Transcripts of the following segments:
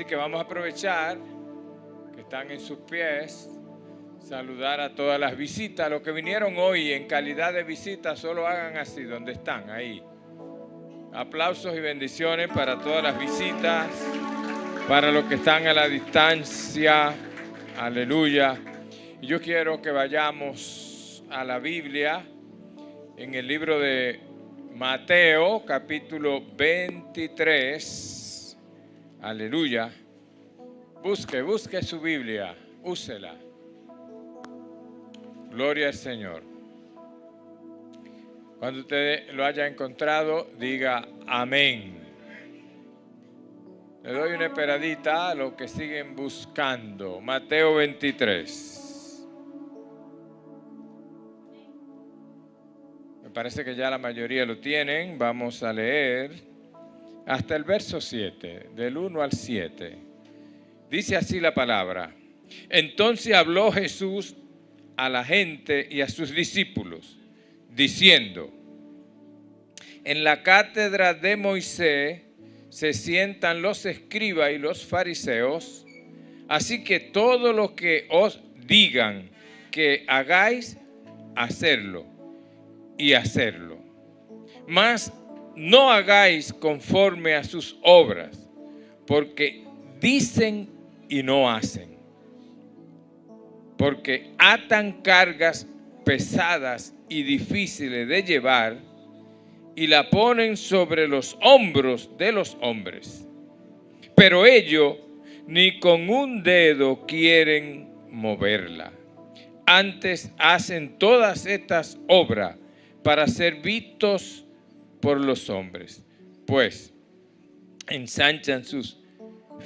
Así que vamos a aprovechar que están en sus pies, saludar a todas las visitas. Los que vinieron hoy en calidad de visita, solo hagan así, donde están, ahí. Aplausos y bendiciones para todas las visitas, para los que están a la distancia. Aleluya. Y yo quiero que vayamos a la Biblia en el libro de Mateo, capítulo 23. Aleluya. Busque su Biblia, úsela. Gloria al Señor. Cuando usted lo haya encontrado, diga amén. Le doy una esperadita a los que siguen buscando. Mateo 23. Me parece que ya la mayoría lo tienen. Vamos a leer hasta el verso 7, del 1 al 7. Dice así la palabra. Entonces habló Jesús a la gente y a sus discípulos, diciendo: en la cátedra de Moisés se sientan los escribas y los fariseos, así que todo lo que os digan que hagáis, hacerlo y hacerlo. Mas no hagáis conforme a sus obras, porque dicen y no hacen. Porque atan cargas pesadas y difíciles de llevar y la ponen sobre los hombros de los hombres. Pero ellos ni con un dedo quieren moverla. Antes hacen todas estas obras para ser vistos por los hombres, pues ensanchan sus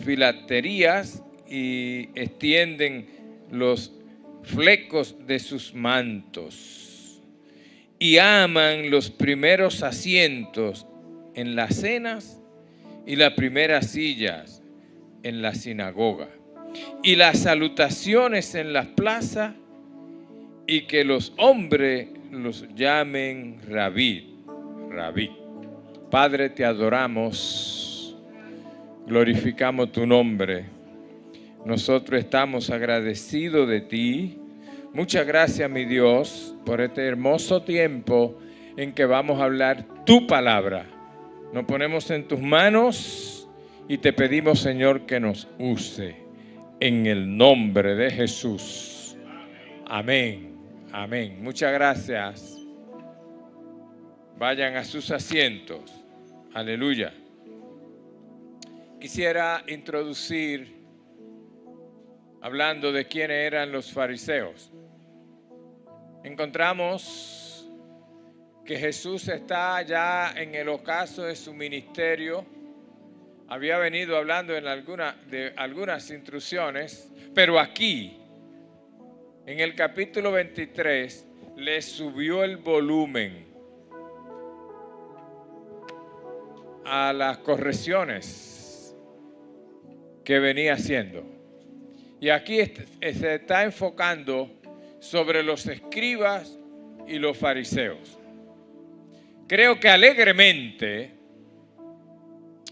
filaterías y extienden los flecos de sus mantos y aman los primeros asientos en las cenas y las primeras sillas en la sinagoga y las salutaciones en las plazas y que los hombres los llamen rabí, rabí. Padre, te adoramos, glorificamos tu nombre. Nosotros estamos agradecidos de ti. Muchas gracias, mi Dios, por este hermoso tiempo en que vamos a hablar tu palabra. Nos ponemos en tus manos y te pedimos, Señor, que nos use en el nombre de Jesús. Amén. Amén. Muchas gracias. Vayan a sus asientos. Aleluya. Quisiera introducir hablando de quiénes eran los fariseos. Encontramos que Jesús está ya en el ocaso de su ministerio. Había venido hablando de algunas instrucciones, pero aquí, en el capítulo 23, le subió el volumen a las correcciones que venía haciendo. Y aquí se está enfocando sobre los escribas y los fariseos. Creo que alegremente,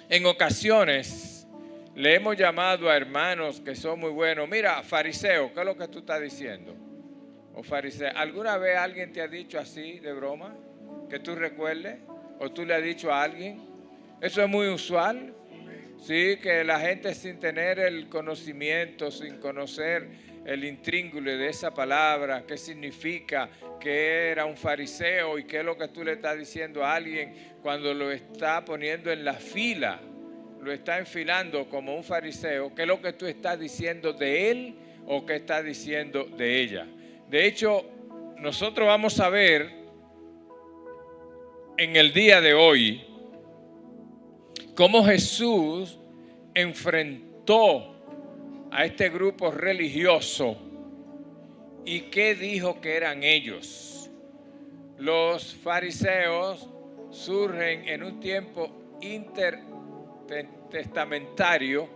en ocasiones, le hemos llamado a hermanos que son muy buenos. Mira, fariseo, ¿qué es lo que tú estás diciendo? O fariseo. ¿Alguna vez alguien te ha dicho así de broma? ¿Que tú recuerdes? ¿O tú le has dicho a alguien? Eso es muy usual. Sí, que la gente sin tener el conocimiento, sin conocer el intríngulo de esa palabra, qué significa, que era un fariseo y qué es lo que tú le estás diciendo a alguien cuando lo está poniendo en la fila, lo está enfilando como un fariseo, qué es lo que tú estás diciendo de él o qué estás diciendo de ella. De hecho, nosotros vamos a ver en el día de hoy cómo Jesús enfrentó a este grupo religioso y qué dijo que eran ellos. Los fariseos surgen en un tiempo intertestamentario.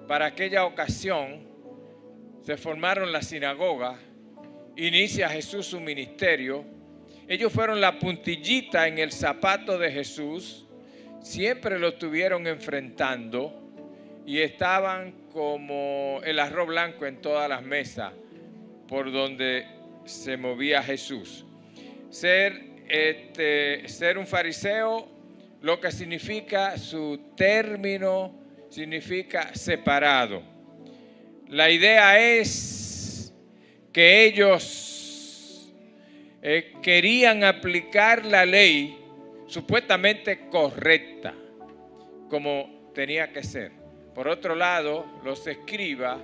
Para aquella ocasión se formaron las sinagogas, inicia Jesús su ministerio. Ellos fueron la puntillita en el zapato de Jesús. Siempre lo estuvieron enfrentando y estaban como el arroz blanco en todas las mesas por donde se movía Jesús. Ser un fariseo, lo que significa su término, significa separado. La idea es que ellos querían aplicar la ley supuestamente correcta, como tenía que ser. Por otro lado, los escribas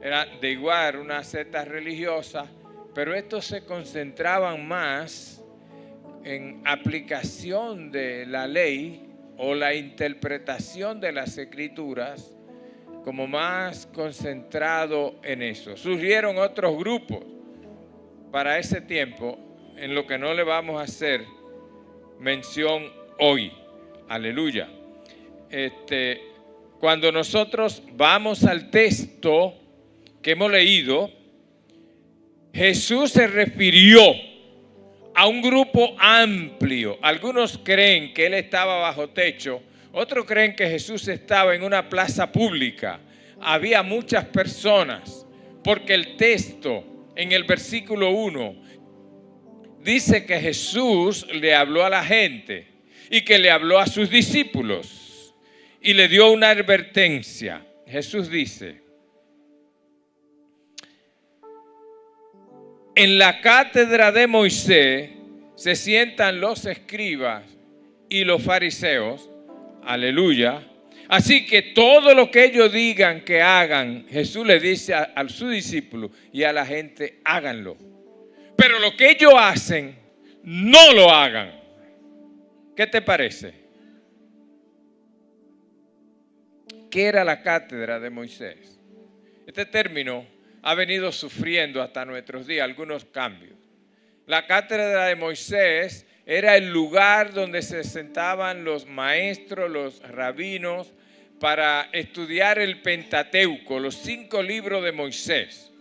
eran de igual una secta religiosa, pero estos se concentraban más en aplicación de la ley o la interpretación de las escrituras, como más concentrado en eso. Surgieron otros grupos para ese tiempo, en lo que no le vamos a hacer mención hoy. Aleluya. Cuando nosotros vamos al texto que hemos leído, Jesús se refirió a un grupo amplio. Algunos creen que él estaba bajo techo, otros creen que Jesús estaba en una plaza pública. Había muchas personas, porque el texto en el versículo 1 dice que Jesús le habló a la gente y que le habló a sus discípulos y le dio una advertencia. Jesús dice: en la cátedra de Moisés se sientan los escribas y los fariseos. Aleluya. Así que todo lo que ellos digan que hagan, Jesús le dice a sus discípulos y a la gente: háganlo. Pero lo que ellos hacen, no lo hagan. ¿Qué te parece? ¿Qué era la cátedra de Moisés? Este término ha venido sufriendo hasta nuestros días algunos cambios. La cátedra de Moisés era el lugar donde se sentaban los maestros, los rabinos, para estudiar el Pentateuco, los 5 libros de Moisés.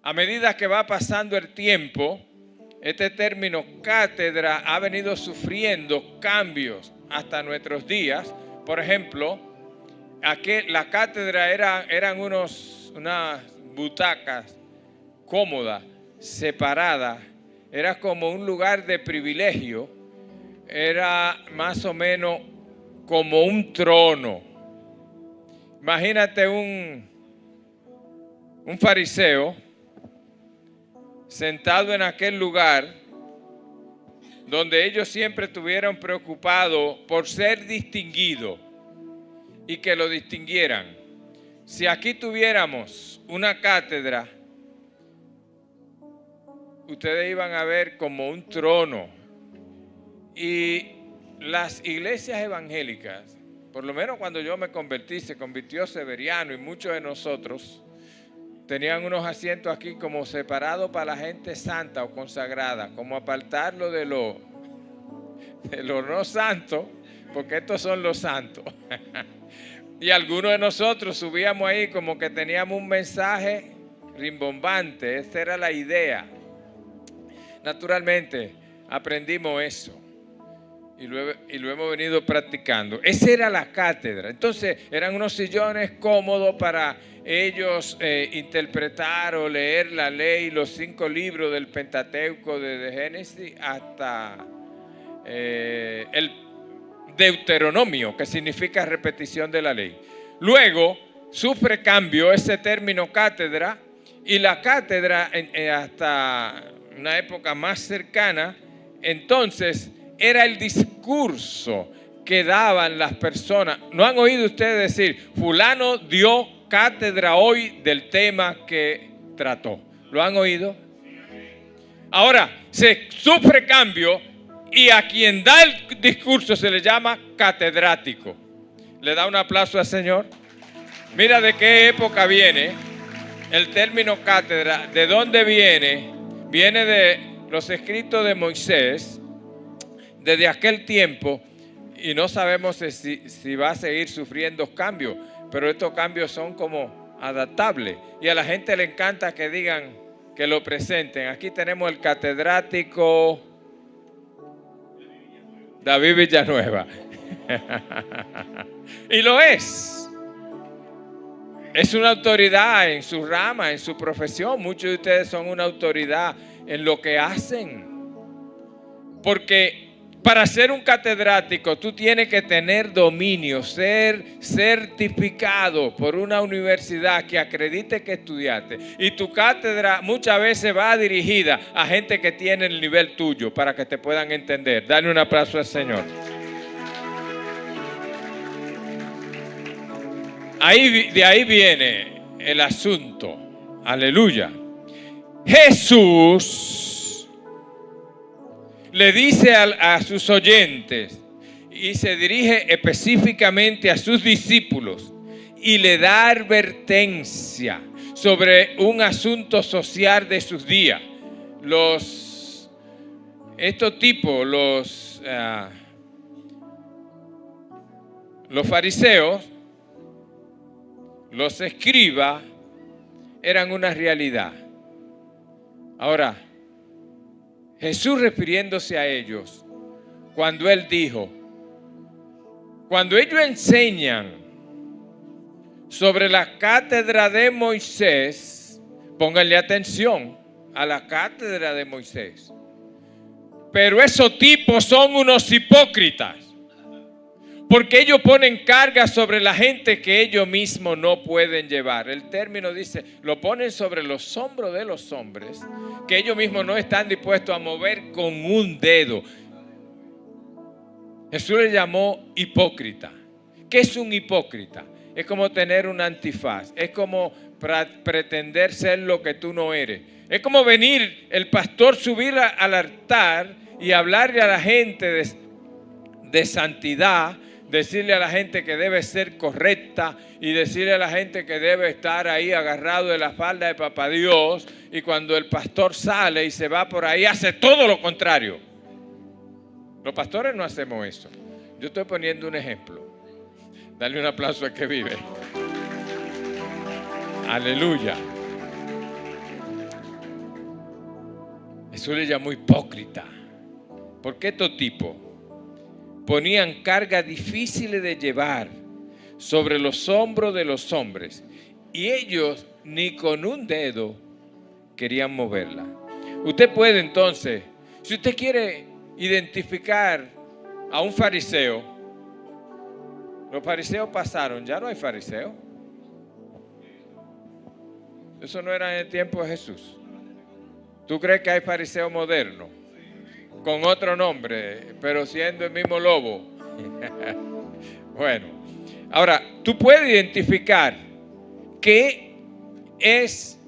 A medida que va pasando el tiempo, este término cátedra ha venido sufriendo cambios hasta nuestros días. Por ejemplo, la cátedra eran unas butacas cómodas, separadas. Era como un lugar de privilegio. Era más o menos como un trono. Imagínate un fariseo sentado en aquel lugar donde ellos siempre estuvieron preocupados por ser distinguidos y que lo distinguieran. Si aquí tuviéramos una cátedra, ustedes iban a ver como un trono. Y las iglesias evangélicas, por lo menos cuando yo me convertí, se convirtió Severiano y muchos de nosotros, tenían unos asientos aquí como separados para la gente santa o consagrada, como apartarlo de lo no santo, porque estos son los santos. Y algunos de nosotros subíamos ahí como que teníamos un mensaje rimbombante. Esa era la idea. Naturalmente aprendimos eso y lo hemos venido practicando. Esa era la cátedra. Entonces eran unos sillones cómodos para ellos interpretar o leer la ley, los 5 libros del Pentateuco, desde Génesis hasta el Deuteronomio, que significa repetición de la ley. Luego sufre cambio ese término cátedra, y la cátedra hasta una época más cercana, entonces era el discurso que daban las personas. ¿No han oído ustedes decir: fulano dio cátedra hoy del tema que trató? ¿Lo han oído? Ahora, se sufre cambio y a quien da el discurso se le llama catedrático. ¿Le da un aplauso al Señor? Mira de qué época viene el término cátedra. ¿De dónde viene? Viene de los escritos de Moisés, desde aquel tiempo, y no sabemos si va a seguir sufriendo cambios, pero estos cambios son como adaptables, y a la gente le encanta que digan, que lo presenten. Aquí tenemos el catedrático David Villanueva. Y lo es. es una autoridad en su rama, en su profesión. Muchos de ustedes son una autoridad en lo que hacen. Porque para ser un catedrático tú tienes que tener dominio, ser certificado por una universidad que acredite que estudiaste. Y tu cátedra muchas veces va dirigida a gente que tiene el nivel tuyo para que te puedan entender. Dale un aplauso al Señor. De ahí viene el asunto. Aleluya. Jesús le dice a sus oyentes y se dirige específicamente a sus discípulos y le da advertencia sobre un asunto social de sus días. Estos tipos, los fariseos, los escribas, eran una realidad. Ahora, Jesús refiriéndose a ellos, cuando Él dijo, cuando ellos enseñan sobre la cátedra de Moisés, pónganle atención a la cátedra de Moisés, pero esos tipos son unos hipócritas, porque ellos ponen carga sobre la gente que ellos mismos no pueden llevar. El término dice, lo ponen sobre los hombros de los hombres, que ellos mismos no están dispuestos a mover con un dedo. Jesús le llamó hipócrita. ¿Qué es un hipócrita? Es como tener un antifaz. Es como pretender ser lo que tú no eres. Es como venir el pastor, subir al altar y hablarle a la gente de santidad, decirle a la gente que debe ser correcta y decirle a la gente que debe estar ahí agarrado de la falda de Papá Dios, y cuando el pastor sale y se va por ahí hace todo lo contrario. Los pastores no hacemos eso. Yo estoy poniendo un ejemplo. Dale un aplauso al que vive. Aleluya. Eso le llamó hipócrita. Porque estos tipos ponían cargas difíciles de llevar sobre los hombros de los hombres y ellos ni con un dedo querían moverla. Usted puede entonces, si usted quiere identificar a un fariseo, los fariseos pasaron, ya no hay fariseos. Eso no era en el tiempo de Jesús. ¿Tú crees que hay fariseos modernos? Con otro nombre, pero siendo el mismo lobo. Bueno, ahora, tú puedes identificar qué es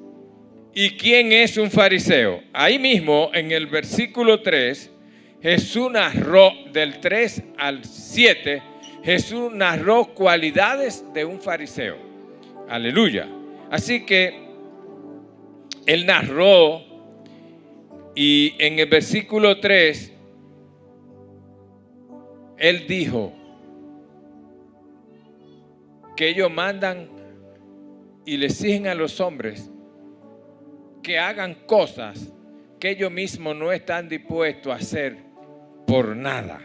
y quién es un fariseo. Ahí mismo, en el versículo 3, Jesús narró, del 3 al 7, Jesús narró cualidades de un fariseo. Aleluya. Así que Él narró. Y en el versículo 3, Él dijo que ellos mandan y le exigen a los hombres que hagan cosas que ellos mismos no están dispuestos a hacer por nada.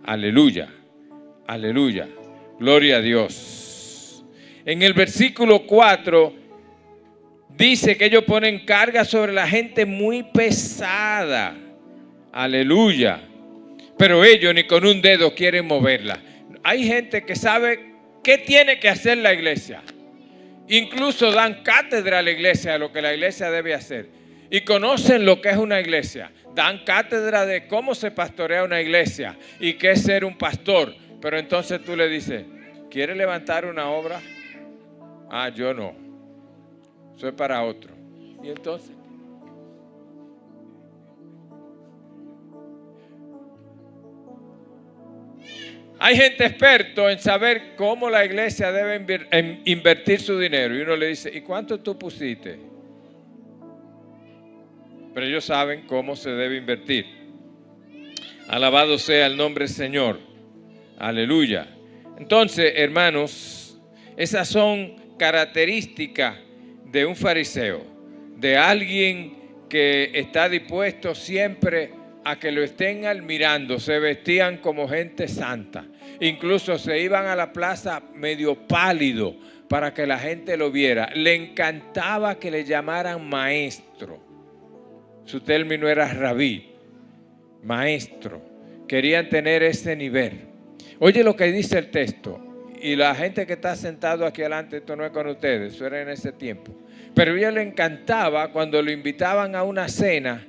Aleluya, aleluya, gloria a Dios. En el versículo 4 dice que ellos ponen carga sobre la gente muy pesada. Aleluya. Pero ellos ni con un dedo quieren moverla. Hay gente que sabe qué tiene que hacer la iglesia. Incluso dan cátedra a la iglesia de lo que la iglesia debe hacer. Y conocen lo que es una iglesia. Dan cátedra de cómo se pastorea una iglesia y qué es ser un pastor. Pero entonces tú le dices, ¿quiere levantar una obra? Ah, yo no. Eso es para otro. Y entonces, hay gente experto en saber cómo la iglesia debe invertir su dinero. Y uno le dice, ¿y cuánto tú pusiste? Pero ellos saben cómo se debe invertir. Alabado sea el nombre del Señor. Aleluya. Entonces, hermanos, esas son características de un fariseo, de alguien que está dispuesto siempre a que lo estén admirando. Se vestían como gente santa, incluso se iban a la plaza medio pálido para que la gente lo viera. Le encantaba que le llamaran maestro. Su término era rabí, maestro. Querían tener ese nivel. Oye lo que dice el texto. Y la gente que está sentado aquí adelante, esto no es con ustedes, eso era en ese tiempo. Pero a ella le encantaba cuando lo invitaban a una cena,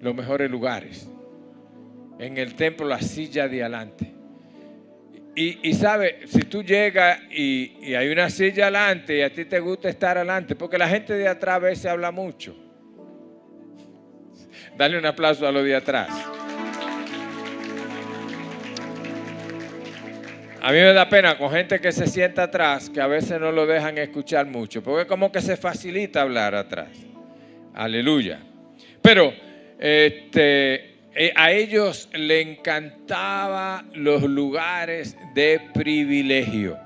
los mejores lugares. En el templo, la silla de adelante. Y sabe, si tú llegas y hay una silla adelante y a ti te gusta estar adelante, porque la gente de atrás a veces habla mucho. Dale un aplauso a los de atrás. A mí me da pena con gente que se sienta atrás, que a veces no lo dejan escuchar mucho, porque como que se facilita hablar atrás. Aleluya. Pero a ellos les encantaba los lugares de privilegio.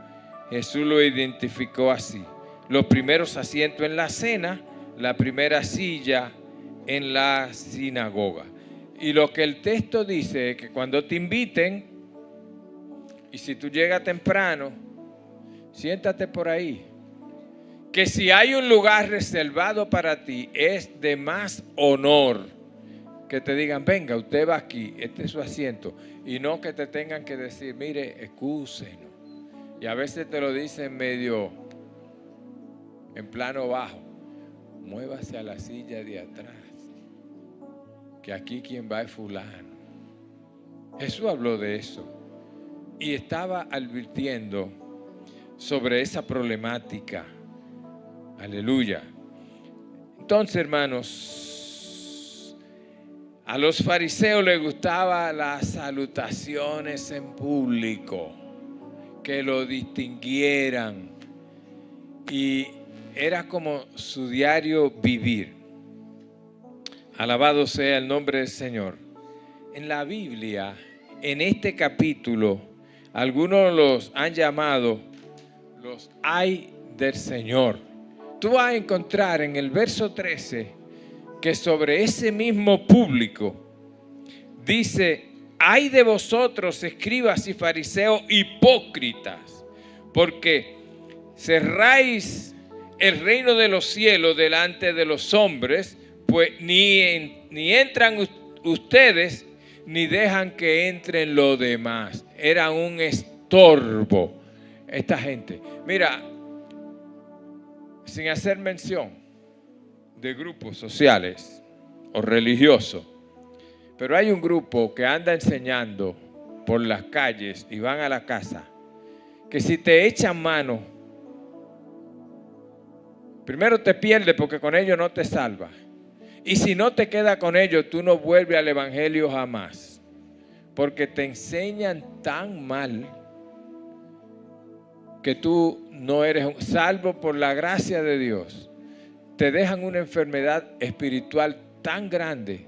Jesús lo identificó así. Los primeros asientos en la cena, la primera silla en la sinagoga. Y lo que el texto dice es que cuando te inviten, y si tú llegas temprano, siéntate por ahí. Que si hay un lugar reservado para ti, es de más honor que te digan, venga, usted va aquí, este es su asiento. Y no que te tengan que decir, mire, excúsenos. Y a veces te lo dicen medio en plano bajo. Muévase a la silla de atrás, que aquí quien va es fulano. Jesús habló de eso. Y estaba advirtiendo sobre esa problemática. Aleluya. Entonces, hermanos, a los fariseos les gustaban las salutaciones en público, que lo distinguieran. Y era como su diario vivir. Alabado sea el nombre del Señor. En la Biblia, en este capítulo, algunos los han llamado los ay del Señor. Tú vas a encontrar en el verso 13 que sobre ese mismo público dice, ay de vosotros, escribas y fariseos hipócritas, porque cerráis el reino de los cielos delante de los hombres, pues ni entran ustedes, ni dejan que entren los demás. Era un estorbo esta gente. Mira, sin hacer mención de grupos sociales o religiosos, pero hay un grupo que anda enseñando por las calles y van a la casa, que si te echan mano, primero te pierdes porque con ellos no te salvas. Y si no te quedas con ellos, tú no vuelves al evangelio jamás. Porque te enseñan tan mal que tú no eres salvo por la gracia de Dios. Te dejan una enfermedad espiritual tan grande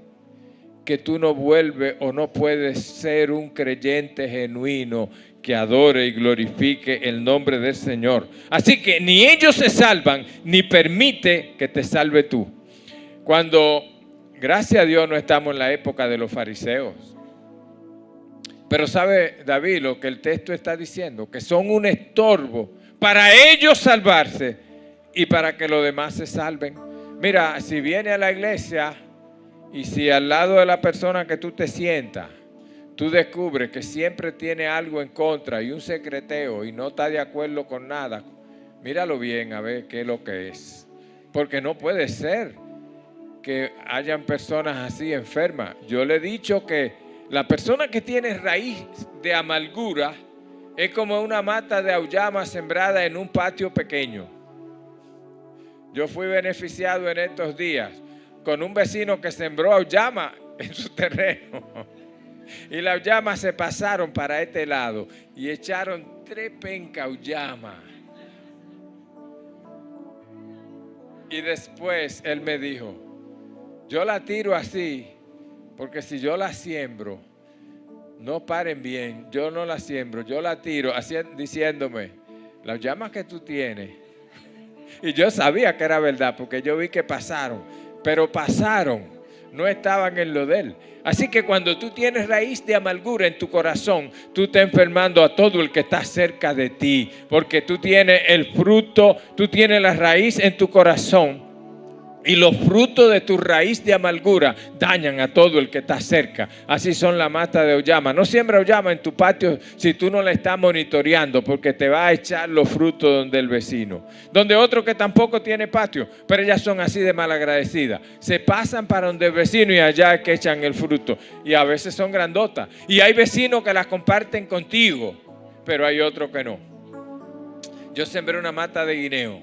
que tú no vuelves o no puedes ser un creyente genuino que adore y glorifique el nombre del Señor. Así que ni ellos se salvan, ni permite que te salve tú. Cuando, gracias a Dios, no estamos en la época de los fariseos. Pero sabe David lo que el texto está diciendo, que son un estorbo para ellos salvarse y para que los demás se salven. Mira, si viene a la iglesia y si al lado de la persona que tú te sientas, tú descubres que siempre tiene algo en contra y un secreteo y no está de acuerdo con nada, míralo bien a ver qué es lo que es. Porque no puede ser que hayan personas así enfermas. Yo le he dicho que la persona que tiene raíz de amargura es como una mata de auyama sembrada en un patio pequeño. Yo fui beneficiado en estos días con un vecino que sembró auyama en su terreno. Y las auyamas se pasaron para este lado y echaron 3 pencas auyama. Y después él me dijo, yo la tiro así, porque si yo la siembro, no paren bien, yo no la siembro, yo la tiro, así, diciéndome, las llamas que tú tienes. Y yo sabía que era verdad, porque yo vi que pasaron, pero pasaron. no estaban en lo de él. Así que cuando tú tienes raíz de amargura en tu corazón, tú estás enfermando a todo el que está cerca de ti, porque tú tienes el fruto, tú tienes la raíz en tu corazón. Y los frutos de tu raíz de amargura dañan a todo el que está cerca. Así son la mata de oyama. No siembra oyama en tu patio si tú no la estás monitoreando, porque te va a echar los frutos donde el vecino. Donde otro que tampoco tiene patio, pero ellas son así de malagradecidas. Se pasan para donde el vecino y allá es que echan el fruto. Y a veces son grandotas. Y hay vecinos que las comparten contigo, pero hay otros que no. Yo sembré una mata de guineo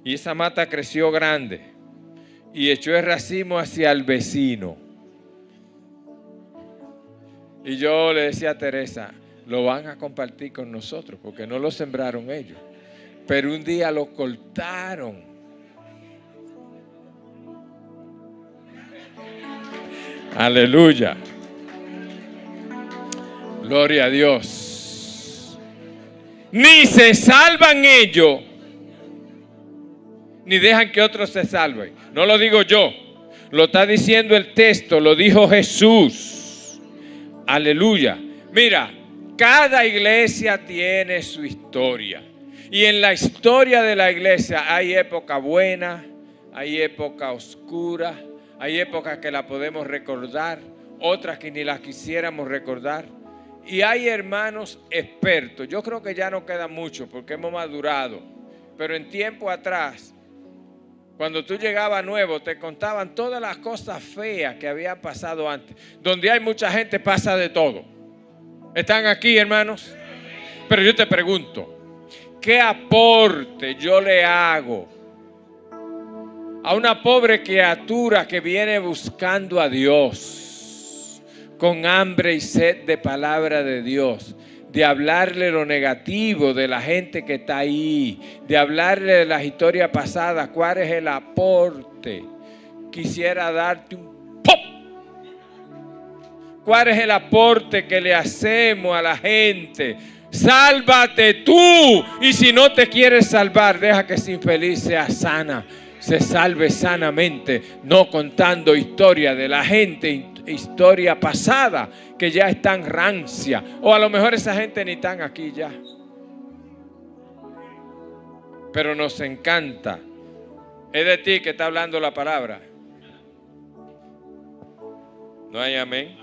y esa mata creció grande. Y echó el racimo hacia el vecino. Y yo le decía a Teresa, lo van a compartir con nosotros, porque no lo sembraron ellos. Pero un día lo cortaron. Aleluya. Gloria a Dios. Ni se salvan ellos, ni dejan que otros se salven. No lo digo yo, lo está diciendo el texto, lo dijo Jesús. Aleluya. Mira, cada iglesia tiene su historia. Y en la historia de la iglesia hay época buena, hay época oscura, hay épocas que la podemos recordar, otras que ni las quisiéramos recordar. Y hay hermanos expertos. Yo creo que ya no queda mucho porque hemos madurado. Pero en tiempo atrás, cuando tú llegabas nuevo, te contaban todas las cosas feas que habían pasado antes. Donde hay mucha gente pasa de todo. ¿Están aquí, hermanos? Pero yo te pregunto, ¿qué aporte yo le hago a una pobre criatura que viene buscando a Dios, con hambre y sed de palabra de Dios? De hablarle lo negativo de la gente que está ahí, de hablarle de las historias pasadas. ¿Cuál es el aporte? Quisiera darte un ¡pop! ¿Cuál es el aporte que le hacemos a la gente? Sálvate tú, y si no te quieres salvar, deja que esa infeliz sea sana, se salve sanamente, no contando historia de la gente, historia pasada que ya están rancia, o a lo mejor esa gente ni están aquí ya, pero nos encanta. Es de ti que está hablando la palabra. ¿No hay amén?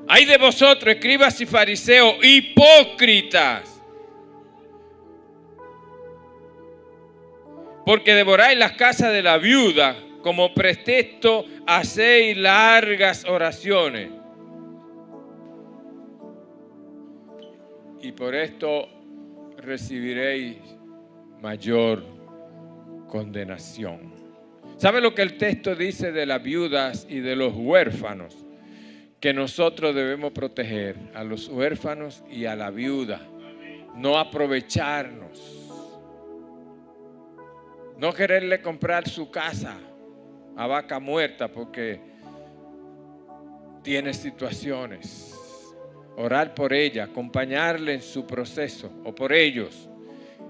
Ay de vosotros, escribas y fariseos, hipócritas, porque devoráis las casas de la viuda, como pretexto hacéis largas oraciones. Y por esto recibiréis mayor condenación. ¿Sabe lo que el texto dice de las viudas y de los huérfanos? Que nosotros debemos proteger a los huérfanos y a la viuda. No aprovecharnos. No quererle comprar su casa a vaca muerta porque tiene situaciones. Orar por ella, acompañarle en su proceso o por ellos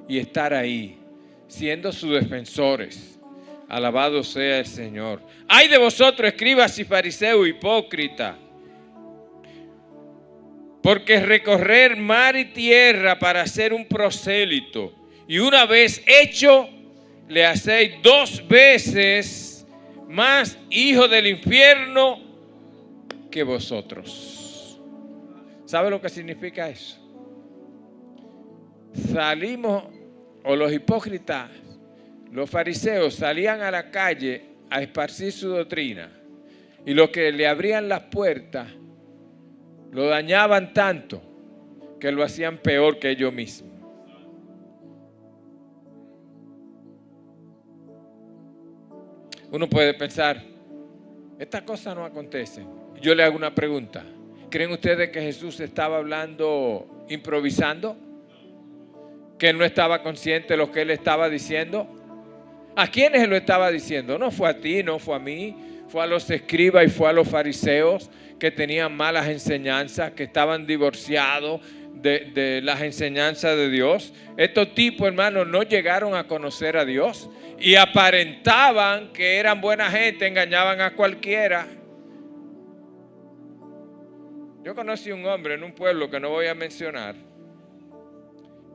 y estar ahí, siendo sus defensores. Alabado sea el Señor. Ay de vosotros, escribas y fariseos, hipócritas, porque recorrer mar y tierra para hacer un prosélito, y una vez hecho, le hacéis 2 veces más hijo del infierno que vosotros. ¿Sabe lo que significa eso? Salimos, o los hipócritas, los fariseos salían a la calle a esparcir su doctrina, y los que le abrían las puertas lo dañaban tanto que lo hacían peor que ellos mismos. Uno puede pensar, estas cosas no acontecen. Yo le hago una pregunta. ¿Creen ustedes que Jesús estaba hablando improvisando? ¿Que él no estaba consciente de lo que él estaba diciendo? ¿A quiénes lo estaba diciendo? No fue a ti, no fue a mí. Fue a los escribas y fue a los fariseos que tenían malas enseñanzas, que estaban divorciados, de las enseñanzas de Dios. Estos tipos, hermanos, no llegaron a conocer a Dios y aparentaban que eran buena gente, engañaban a cualquiera. Yo conocí un hombre en un pueblo que no voy a mencionar,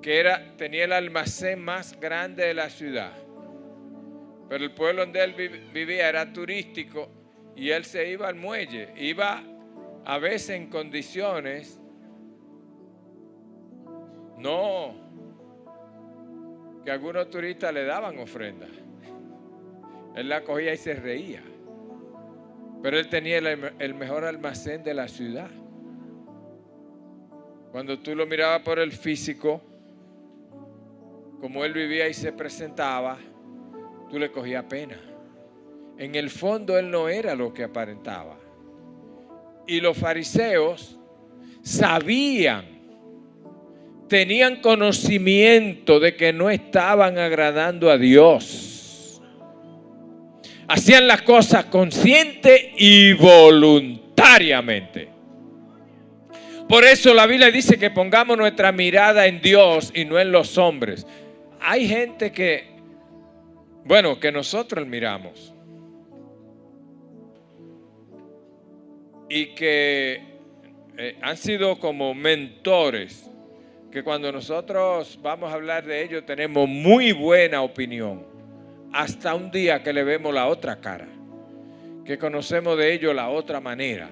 que tenía el almacén más grande de la ciudad. Pero el pueblo donde él vivía era turístico y él se iba al muelle. Iba a veces en condiciones, que algunos turistas le daban ofrendas. Él la cogía y se reía. Pero él tenía el mejor almacén de la ciudad. Cuando tú lo mirabas por el físico, como él vivía y se presentaba, tú le cogías pena. En el fondo él no era lo que aparentaba. Y los fariseos sabían, tenían conocimiento de que no estaban agradando a Dios. Hacían las cosas consciente y voluntariamente. Por eso la Biblia dice que pongamos nuestra mirada en Dios y no en los hombres. Hay gente que nosotros miramos y que han sido como mentores, que cuando nosotros vamos a hablar de ellos tenemos muy buena opinión, hasta un día que le vemos la otra cara, que conocemos de ellos la otra manera,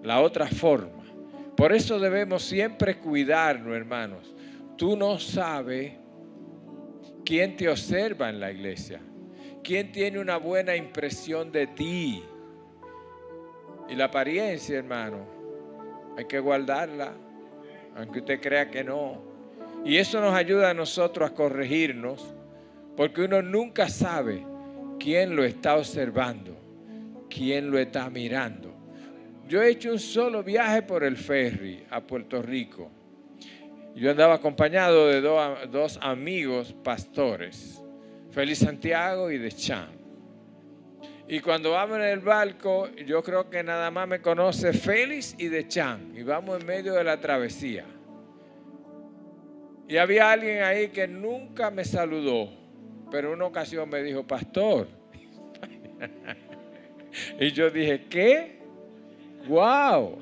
la otra forma. Por eso debemos siempre cuidarnos, hermanos. Tú no sabes quién te observa en la iglesia, quién tiene una buena impresión de ti. Y la apariencia, hermano, hay que guardarla, aunque usted crea que no. Y eso nos ayuda a nosotros a corregirnos, porque uno nunca sabe quién lo está observando, quién lo está mirando. Yo he hecho un solo viaje por el ferry a Puerto Rico. Yo andaba acompañado de dos amigos pastores, Félix Santiago y de Chan. Y cuando vamos en el barco, yo creo que nada más me conoce Félix y de Chan. Y vamos en medio de la travesía. Y había alguien ahí que nunca me saludó, pero en una ocasión me dijo, pastor. Y yo dije, ¿qué? ¡Wow!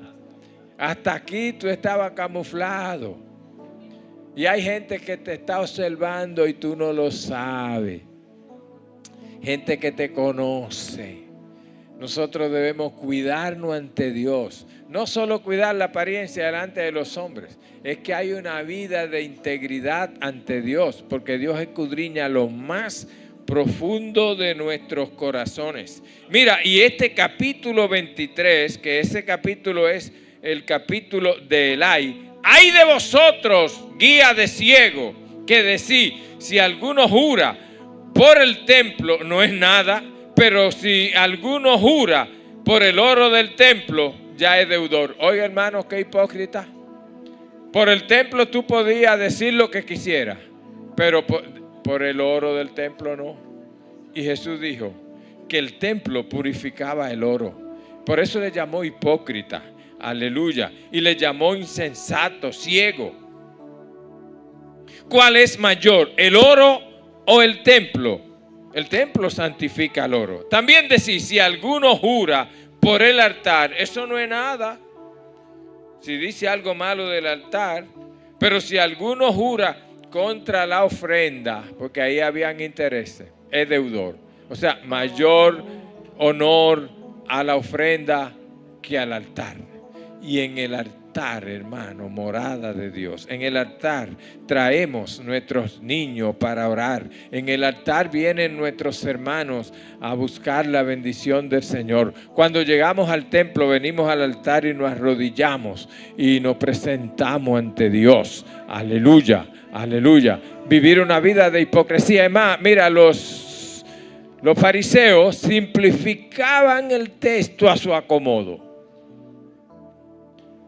Hasta aquí tú estabas camuflado. Y hay gente que te está observando y tú no lo sabes. Gente que te conoce. Nosotros debemos cuidarnos ante Dios. No solo cuidar la apariencia delante de los hombres. Es que hay una vida de integridad ante Dios. Porque Dios escudriña lo más profundo de nuestros corazones. Mira, y este capítulo 23, que ese capítulo es el capítulo de Elai. ¡Ay de vosotros, guía de ciego, que decís, si alguno jura por el templo no es nada, pero si alguno jura por el oro del templo ya es deudor? Oiga, hermanos, qué hipócrita. Por el templo tú podías decir lo que quisieras, pero por el oro del templo no. Y Jesús dijo que el templo purificaba el oro. Por eso le llamó hipócrita. Aleluya. Y le llamó insensato, ciego. ¿Cuál es mayor, el oro o el templo? El templo santifica el oro. También decís, si alguno jura por el altar, eso no es nada. Si dice algo malo del altar, pero si alguno jura contra la ofrenda, porque ahí habían intereses, es deudor. O sea, mayor honor a la ofrenda que al altar. Y en el altar, hermano, morada de Dios. En el altar traemos nuestros niños para orar. En el altar vienen nuestros hermanos a buscar la bendición del Señor. Cuando llegamos al templo, venimos al altar y nos arrodillamos y nos presentamos ante Dios. Aleluya, aleluya. Vivir una vida de hipocresía. Además, mira, los fariseos simplificaban el texto a su acomodo.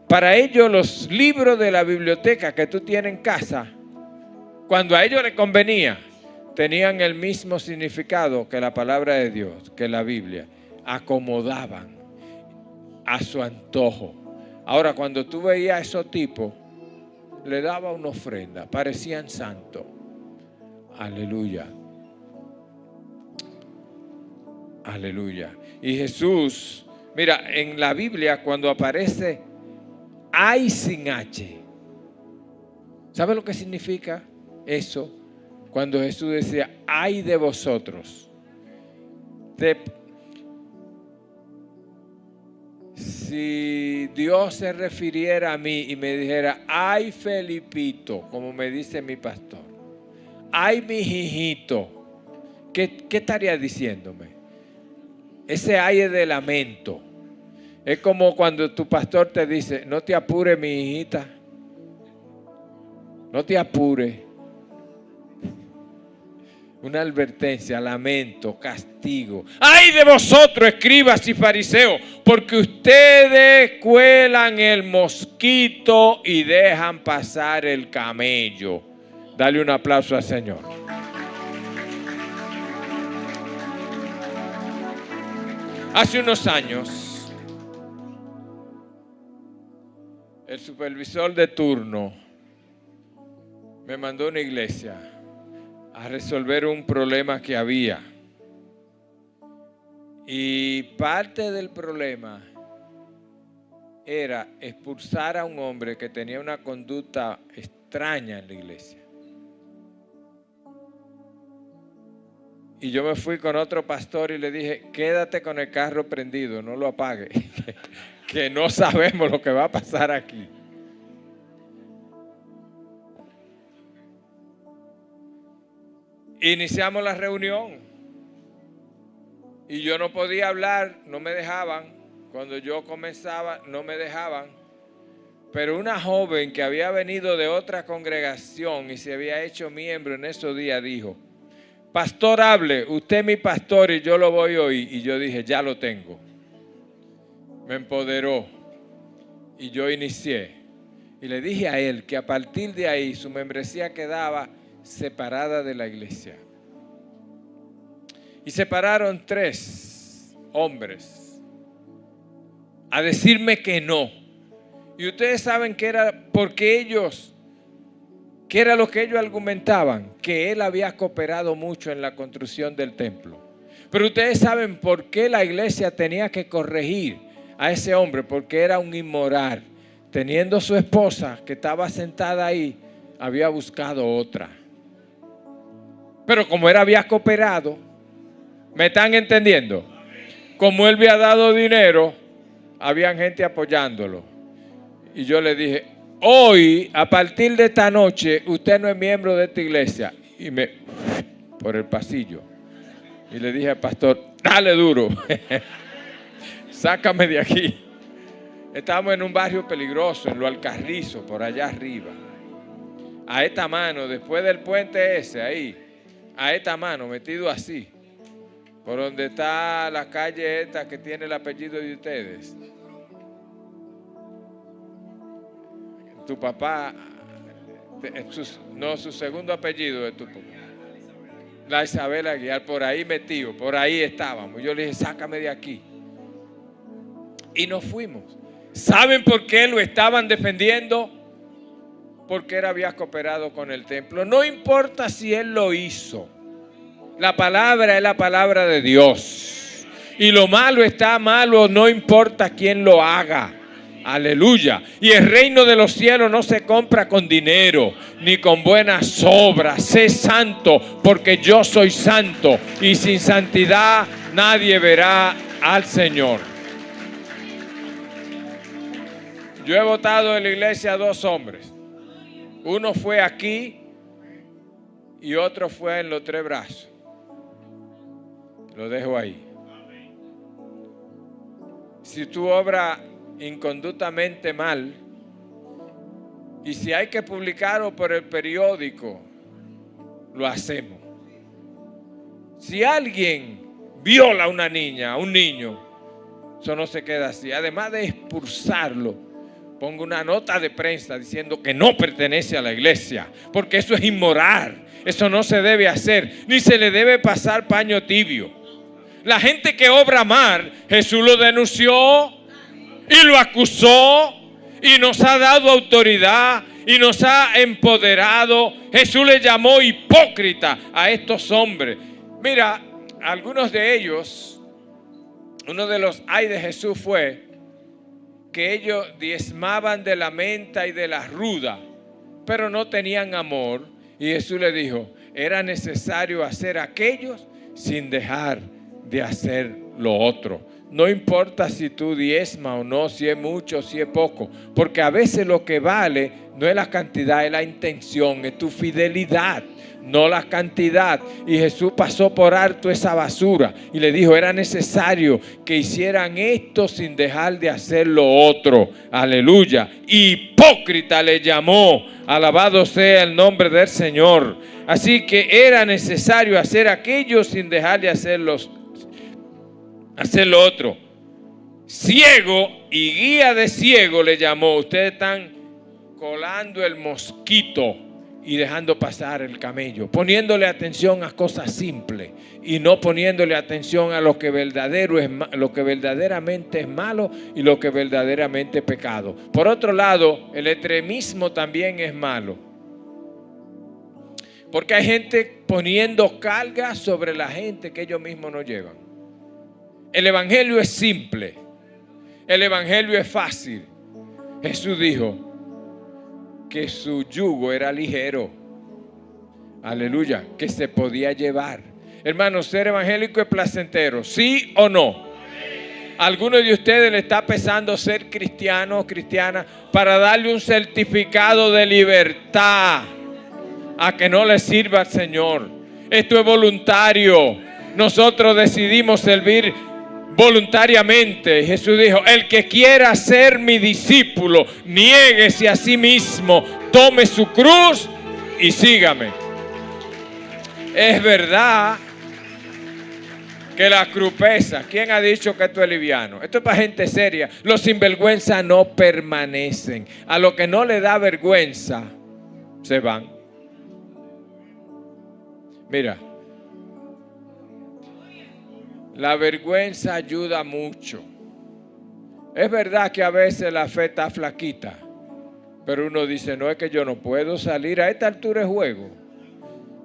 Para ellos los libros de la biblioteca que tú tienes en casa, cuando a ellos les convenía, tenían el mismo significado que la palabra de Dios, que la Biblia. Acomodaban a su antojo. Ahora, cuando tú veías a esos tipos, le daba una ofrenda, parecían santos. Aleluya. Aleluya. Y Jesús, mira, en la Biblia cuando aparece ay sin H, ¿sabe lo que significa eso? Cuando Jesús decía ay de vosotros. Si Dios se refiriera a mí y me dijera ay Felipito, como me dice mi pastor, ay mi hijito, ¿qué estaría diciéndome? Ese ay es de lamento. Es como cuando tu pastor te dice, no te apures mi hijita, no te apures. Una advertencia, lamento, castigo. ¡Ay de vosotros, escribas y fariseos! Porque ustedes cuelan el mosquito y dejan pasar el camello. Dale un aplauso al Señor. Hace unos años, el supervisor de turno me mandó a una iglesia a resolver un problema que había. Y parte del problema era expulsar a un hombre que tenía una conducta extraña en la iglesia. Y yo me fui con otro pastor y le dije, quédate con el carro prendido, no lo apague, que no sabemos lo que va a pasar aquí. Iniciamos la reunión y yo no podía hablar, no me dejaban. Cuando yo comenzaba, no me dejaban. Pero una joven que había venido de otra congregación y se había hecho miembro en esos días dijo, pastor, hable, usted es mi pastor y yo lo voy a oír. Y yo dije, ya lo tengo. Me empoderó y yo inicié. Y le dije a él que a partir de ahí su membresía quedaba separada de la iglesia. Y se pararon 3 hombres a decirme que no. Y ustedes saben que era porque ellos, que era lo que ellos argumentaban, que él había cooperado mucho en la construcción del templo. Pero ustedes saben por qué la iglesia tenía que corregir a ese hombre, porque era un inmoral. Teniendo su esposa que estaba sentada ahí, había buscado otra. Pero como él había cooperado, ¿me están entendiendo? Como él había dado dinero, había gente apoyándolo. Y yo le dije, hoy, a partir de esta noche, usted no es miembro de esta iglesia. Y me, por el pasillo. Y le dije al pastor, dale duro. Sácame de aquí. Estábamos en un barrio peligroso, en Lo Alcarrizo, por allá arriba. A esta mano, después del puente ese, ahí. A esta mano, metido así. Por donde está la calle esta que tiene el apellido de ustedes. Tu papá, su segundo apellido es tu papá. La Isabel Aguiar, por ahí metido, por ahí estábamos. Yo le dije, sácame de aquí. Y nos fuimos. ¿Saben por qué lo estaban defendiendo? Porque él había cooperado con el templo. No importa si él lo hizo. La palabra es la palabra de Dios. Y lo malo está malo, no importa quién lo haga. Aleluya. Y el reino de los cielos no se compra con dinero ni con buenas obras. Sé santo porque yo soy santo. Y sin santidad nadie verá al Señor. Yo he votado en la iglesia a 2 hombres. Uno fue aquí y otro fue en Los Tres Brazos. Lo dejo ahí. Si tú obras inconductamente mal y si hay que publicarlo por el periódico, lo hacemos. Si alguien viola a una niña, a un niño, eso no se queda así. Además de expulsarlo, pongo una nota de prensa diciendo que no pertenece a la iglesia, porque eso es inmoral, eso no se debe hacer, ni se le debe pasar paño tibio. La gente que obra mal, Jesús lo denunció y lo acusó y nos ha dado autoridad y nos ha empoderado. Jesús le llamó hipócrita a estos hombres. Mira, algunos de ellos, uno de los ay de Jesús fue que ellos diezmaban de la menta y de la ruda, pero no tenían amor. Y Jesús le dijo, era necesario hacer aquellos sin dejar de hacer lo otro. No importa si tú diezmas o no, si es mucho, si es poco, porque a veces lo que vale no es la cantidad, es la intención, es tu fidelidad, no la cantidad. Y Jesús pasó por alto esa basura y le dijo, era necesario que hicieran esto sin dejar de hacer lo otro. Aleluya. Hipócrita le llamó, alabado sea el nombre del Señor. Así que era necesario hacer aquello sin dejar de hacer lo otro. Ciego y guía de ciego le llamó. Ustedes están colando el mosquito y dejando pasar el camello, poniéndole atención a cosas simples y no poniéndole atención a lo que verdaderamente es malo y lo que verdaderamente es pecado. Por otro lado, el extremismo también es malo, porque hay gente poniendo carga sobre la gente que ellos mismos no llevan. El evangelio es simple, el evangelio es fácil. Jesús dijo que su yugo era ligero, aleluya, que se podía llevar. Hermanos, ser evangélico es placentero, ¿sí o no? ¿A alguno de ustedes le está pesando ser cristiano o cristiana para darle un certificado de libertad a que no le sirva al Señor? Esto es voluntario. Nosotros decidimos servir voluntariamente. Jesús dijo, el que quiera ser mi discípulo, niéguese a sí mismo, tome su cruz y sígame. Es verdad que la cruz pesa. ¿Quién ha dicho que esto es liviano? Esto es para gente seria. Los sinvergüenza no permanecen. A lo que no le da vergüenza, se van. Mira, la vergüenza ayuda mucho. Es verdad que a veces la fe está flaquita, pero uno dice, no es que yo no puedo salir a esta altura de juego,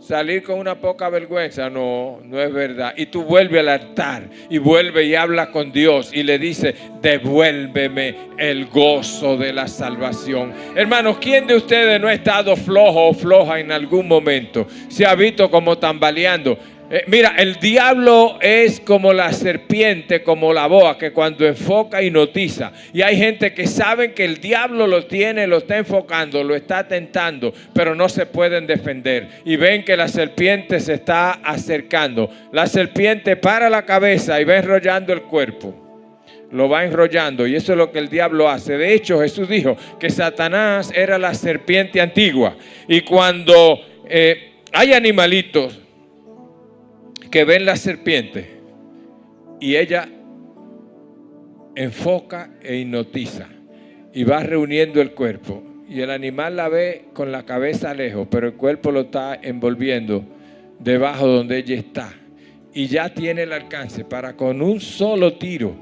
salir con una poca vergüenza. No es verdad. Y tú vuelves al altar y vuelve y habla con Dios y le dice, devuélveme el gozo de la salvación. Hermanos, ¿quién de ustedes no ha estado flojo o floja en algún momento? Se ha visto como tambaleando. Mira, el diablo es como la serpiente, como la boa, que cuando enfoca hipnotiza. Y hay gente que saben que el diablo lo tiene, lo está enfocando, lo está tentando, pero no se pueden defender. Y ven que la serpiente se está acercando. La serpiente para la cabeza y va enrollando el cuerpo. Lo va enrollando, y eso es lo que el diablo hace. De hecho, Jesús dijo que Satanás era la serpiente antigua. Y cuando hay animalitos que ven la serpiente y ella enfoca e hipnotiza y va reuniendo el cuerpo, y el animal la ve con la cabeza lejos, pero el cuerpo lo está envolviendo debajo donde ella está, y ya tiene el alcance para con un solo tiro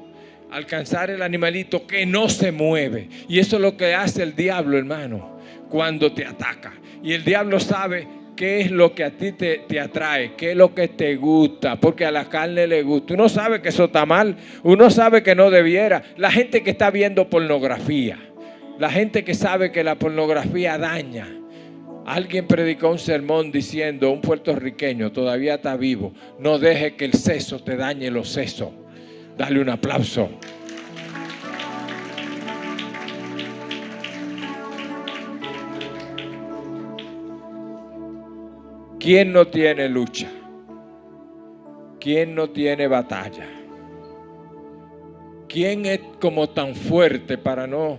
alcanzar el animalito que no se mueve. Y eso es lo que hace el diablo, hermano, cuando te ataca. Y el diablo sabe qué es lo que a ti te atrae, qué es lo que te gusta, porque a la carne le gusta. Uno sabe que eso está mal, uno sabe que no debiera. La gente que está viendo pornografía, la gente que sabe que la pornografía daña. Alguien predicó un sermón diciendo, un puertorriqueño, todavía está vivo, no deje que el seso te dañe los sesos. Dale un aplauso. ¿Quién no tiene lucha? ¿Quién no tiene batalla? ¿Quién es como tan fuerte para no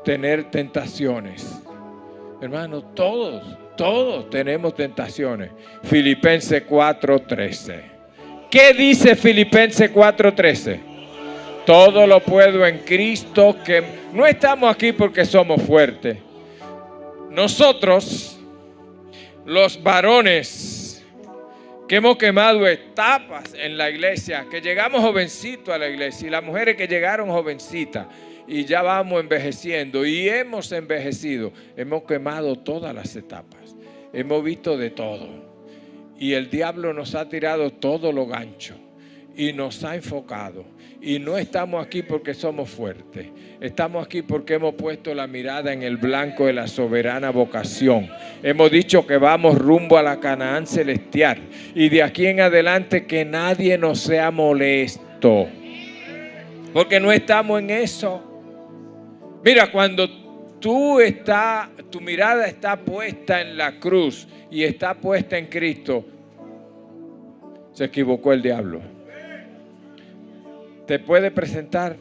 tener tentaciones? Hermanos, todos tenemos tentaciones. Filipenses 4:13. ¿Qué dice Filipenses 4:13? Todo lo puedo en Cristo, que no estamos aquí porque somos fuertes. Nosotros, los varones que hemos quemado etapas en la iglesia, que llegamos jovencitos a la iglesia, y las mujeres que llegaron jovencitas, y ya vamos envejeciendo y hemos envejecido. Hemos quemado todas las etapas. Hemos visto de todo. Y el diablo nos ha tirado todos los ganchos y nos ha enfocado. Y no estamos aquí porque somos fuertes. Estamos aquí porque hemos puesto la mirada en el blanco de la soberana vocación. Hemos dicho que vamos rumbo a la Canaán celestial. Y de aquí en adelante que nadie nos sea molesto. Porque no estamos en eso. Mira, cuando tu mirada está puesta en la cruz y está puesta en Cristo, se equivocó el diablo. Te puede presentar.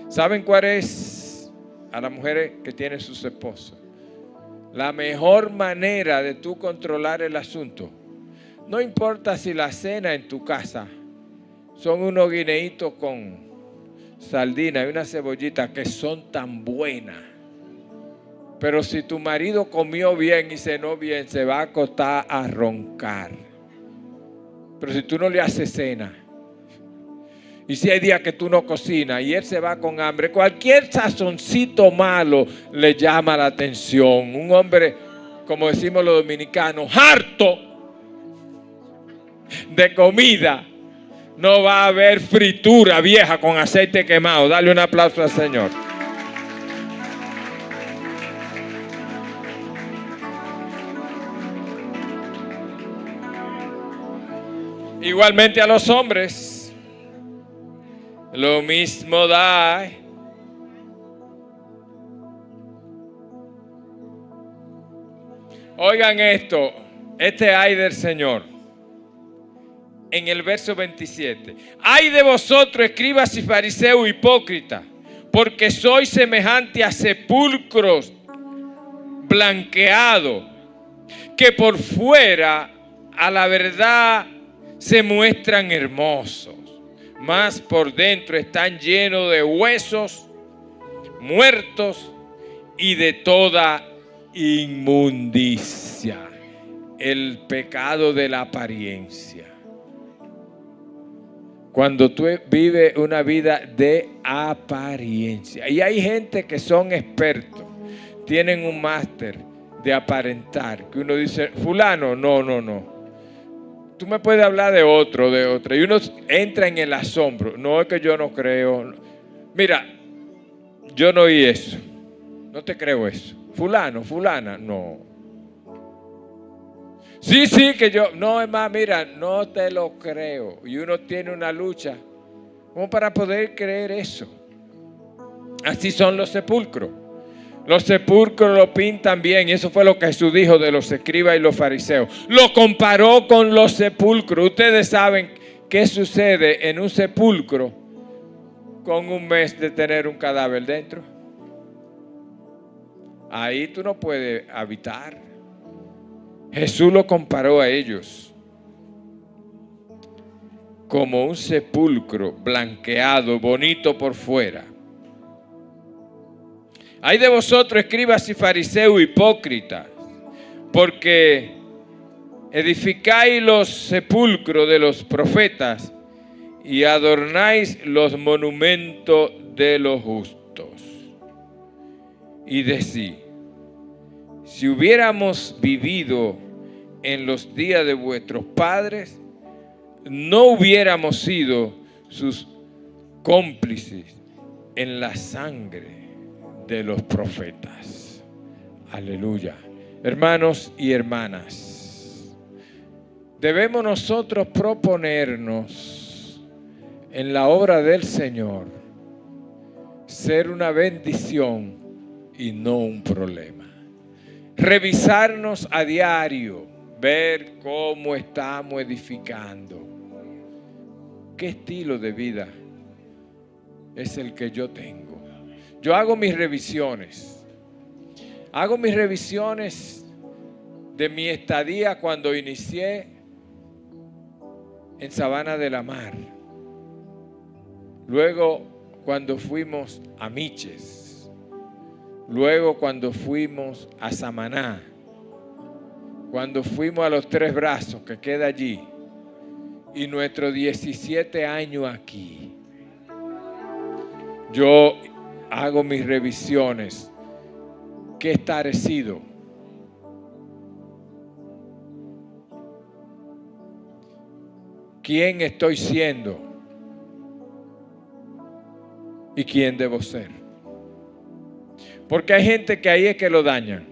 ¿Saben cuál es a las mujeres que tienen sus esposos? La mejor manera de tú controlar el asunto. No importa si la cena en tu casa son unos guineitos con sardina y una cebollita que son tan buenas. Pero si tu marido comió bien y cenó bien, se va a acostar a roncar. Pero si tú no le haces cena, y si hay días que tú no cocinas y él se va con hambre, cualquier sazoncito malo le llama la atención. Un hombre, como decimos los dominicanos, harto de comida, no va a haber fritura vieja con aceite quemado. Dale un aplauso al Señor. Igualmente a los hombres, lo mismo da. Oigan esto, este ay del Señor. En el verso 27. Ay de vosotros, escribas y fariseos hipócritas, porque sois semejante a sepulcros blanqueados, que por fuera a la verdad se muestran hermosos, mas por dentro están llenos de huesos muertos y de toda inmundicia. El pecado de la apariencia. Cuando tú vives una vida de apariencia. Y hay gente que son expertos, tienen un máster de aparentar, que uno dice, fulano, no. Tú me puedes hablar de otra. Y uno entra en el asombro. No, es que yo no creo. Mira, yo no oí eso. No te creo eso. Fulano, fulana, no. Sí, que yo. No, es más, mira, no te lo creo. Y uno tiene una lucha como para poder creer eso. Así son los sepulcros. Los sepulcros lo pintan bien, y eso fue lo que Jesús dijo de los escribas y los fariseos. Lo comparó con los sepulcros. Ustedes saben qué sucede en un sepulcro con un mes de tener un cadáver dentro. Ahí tú no puedes habitar. Jesús lo comparó a ellos como un sepulcro blanqueado, bonito por fuera. Ay de vosotros, escribas y fariseos hipócritas, porque edificáis los sepulcros de los profetas y adornáis los monumentos de los justos. Y decís, si hubiéramos vivido en los días de vuestros padres, no hubiéramos sido sus cómplices en la sangre de los profetas. Aleluya. Hermanos y hermanas, debemos nosotros proponernos en la obra del Señor ser una bendición y no un problema. Revisarnos a diario, ver cómo estamos edificando. ¿Qué estilo de vida es el que yo tengo? Yo hago mis revisiones. Hago mis revisiones de mi estadía cuando inicié en Sabana de la Mar. Luego cuando fuimos a Miches. Luego cuando fuimos a Samaná. Cuando fuimos a los Tres Brazos que queda allí. Y nuestros 17 años aquí. Yo hago mis revisiones. ¿Qué he estarecido? ¿Quién estoy siendo? ¿Y quién debo ser? Porque hay gente que ahí es que lo dañan.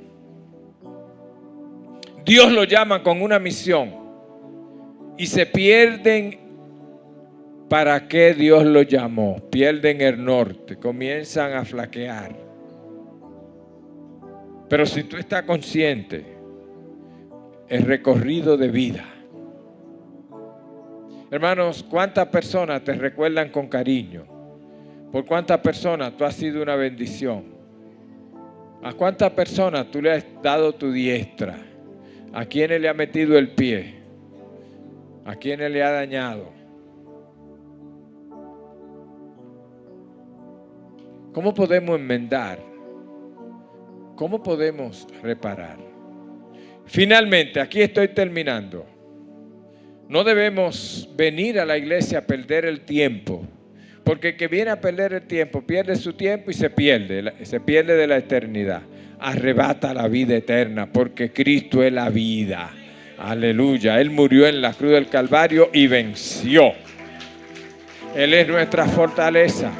Dios lo llama con una misión y se pierden. ¿Para qué Dios lo llamó? Pierden el norte, comienzan a flaquear. Pero si tú estás consciente, el recorrido de vida. Hermanos, ¿cuántas personas te recuerdan con cariño? ¿Por cuántas personas tú has sido una bendición? ¿A cuántas personas tú le has dado tu diestra? ¿A quiénes le ha metido el pie? ¿A quiénes le ha dañado? ¿Cómo podemos enmendar? ¿Cómo podemos reparar? Finalmente, aquí estoy terminando. No debemos venir a la iglesia a perder el tiempo, porque el que viene a perder el tiempo pierde su tiempo y se pierde de la eternidad. Arrebata la vida eterna, porque Cristo es la vida. Aleluya. Él murió en la cruz del Calvario y venció. Él es nuestra fortaleza.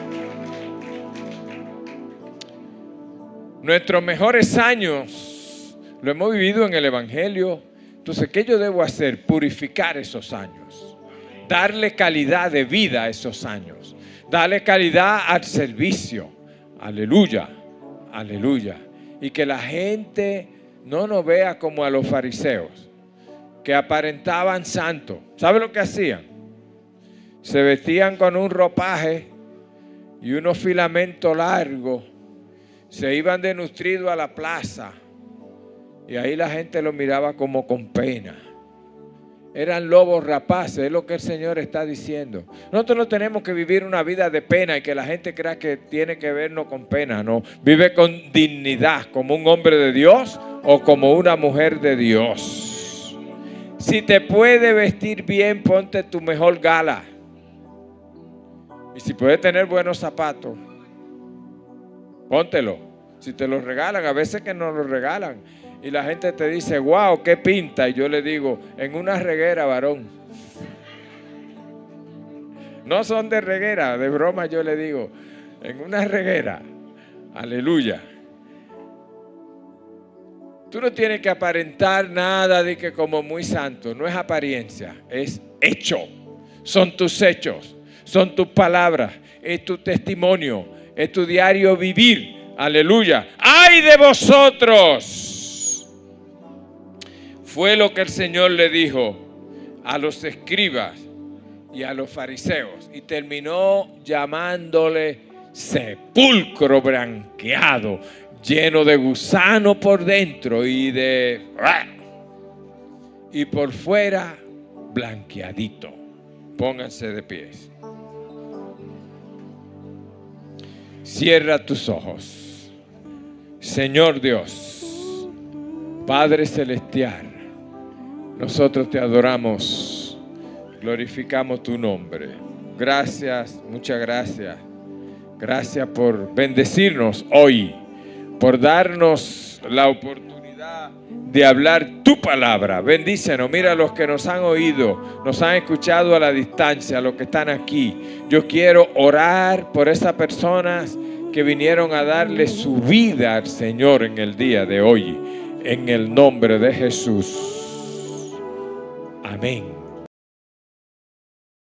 Nuestros mejores años lo hemos vivido en el Evangelio. Entonces, ¿qué yo debo hacer? Purificar esos años. Darle calidad de vida a esos años. Darle calidad al servicio. Aleluya. Aleluya. Y que la gente no nos vea como a los fariseos, que aparentaban santos. ¿Sabe lo que hacían? Se vestían con un ropaje y unos filamentos largos. Se iban desnutridos a la plaza y ahí la gente los miraba como con pena. Eran lobos rapaces, es lo que el Señor está diciendo. Nosotros no tenemos que vivir una vida de pena y que la gente crea que tiene que vernos con pena, no. Vive con dignidad, como un hombre de Dios o como una mujer de Dios. Si te puedes vestir bien, ponte tu mejor gala. Y si puedes tener buenos zapatos, póntelo. Si te los regalan, a veces que no los regalan. Y la gente te dice, wow, qué pinta. Y yo le digo, en una reguera, varón. No son de reguera, de broma yo le digo, en una reguera. Aleluya. Tú no tienes que aparentar nada de que como muy santo. No es apariencia, es hecho. Son tus hechos, son tus palabras, es tu testimonio, es tu diario vivir. Aleluya. ¡Ay de vosotros! Fue lo que el Señor le dijo a los escribas y a los fariseos. Y terminó llamándole sepulcro branqueado, lleno de gusano por dentro y por fuera blanqueadito. Pónganse de pies. Cierra tus ojos. Señor Dios, Padre Celestial, nosotros te adoramos, glorificamos tu nombre. Gracias, muchas gracias. Gracias por bendecirnos hoy, por darnos la oportunidad de hablar tu palabra. Bendícenos. Mira a los que nos han oído, nos han escuchado a la distancia, a los que están aquí. Yo quiero orar por esas personas que vinieron a darle su vida al Señor en el día de hoy. En el nombre de Jesús. Amén.